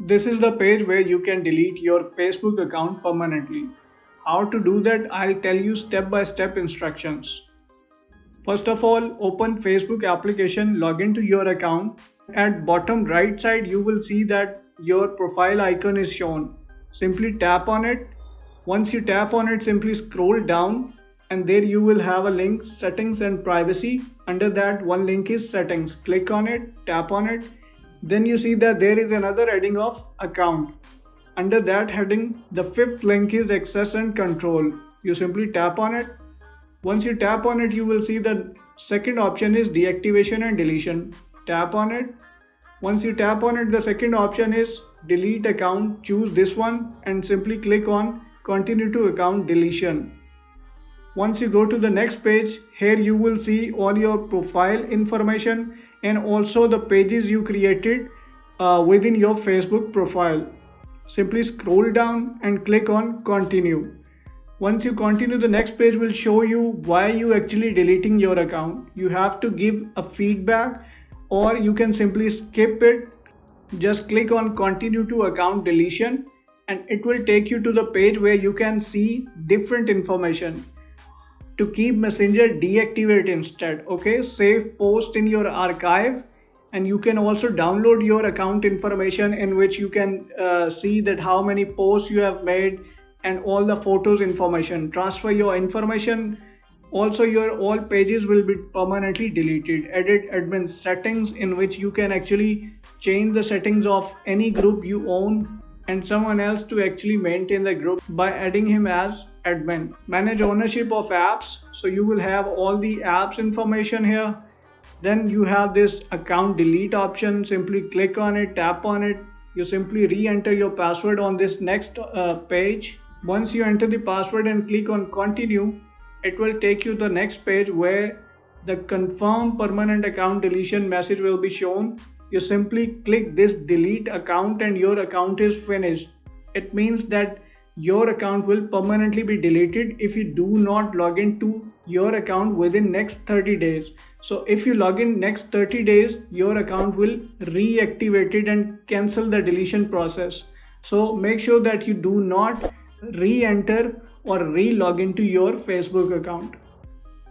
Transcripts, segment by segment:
This is the page where you can delete your Facebook account permanently. How to do that, I'll tell you step by step instructions. First of all, open Facebook application, log into your account. At bottom right side, you will see that your profile icon is shown. Simply tap on it. Once you tap on it, simply scroll down and there you will have a link, settings and privacy. Under that, one link is settings. Click on it, tap on it. Then you see that there is another heading of account. Under that heading, the fifth link is access and control. You simply tap on it. Once you tap on it, you will see the second option is deactivation and deletion. Tap on it. Once you tap on it, the second option is delete account. Choose this one and simply click on continue to account deletion. Once you go to the next page, here you will see all your profile information and also the pages you created within your Facebook profile. Simply scroll down and click on continue. Once you continue, the next page will show you why you actually deleting your account. You have to give a feedback or you can simply skip it. Just click on continue to account deletion and it will take you to the page where you can see different information. To keep Messenger, deactivate instead. Okay, save post in your archive and you can also download your account information in which you can see that how many posts you have made and all the photos information. Transfer your information. Also, your all pages will be permanently deleted. Edit admin settings, in which you can actually change the settings of any group you own and someone else to actually maintain the group by adding him as admin. Manage ownership of apps, so you will have all the apps information here. Then you have this account delete option. Simply click on it, tap on it. You simply re-enter your password on this next page. Once you enter the password and click on continue, it will take you to the next page where the confirm permanent account deletion message will be shown. You simply click this delete account and your account is finished. It means that your account will permanently be deleted if you do not log into your account within next 30 days. So if you log in next 30 days, your account will reactivate it and cancel the deletion process. So make sure that you do not re-enter or re-log into your Facebook account.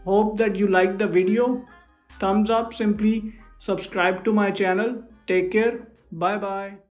Hope that you liked the video. Thumbs up, simply subscribe to my channel. Take care. Bye bye.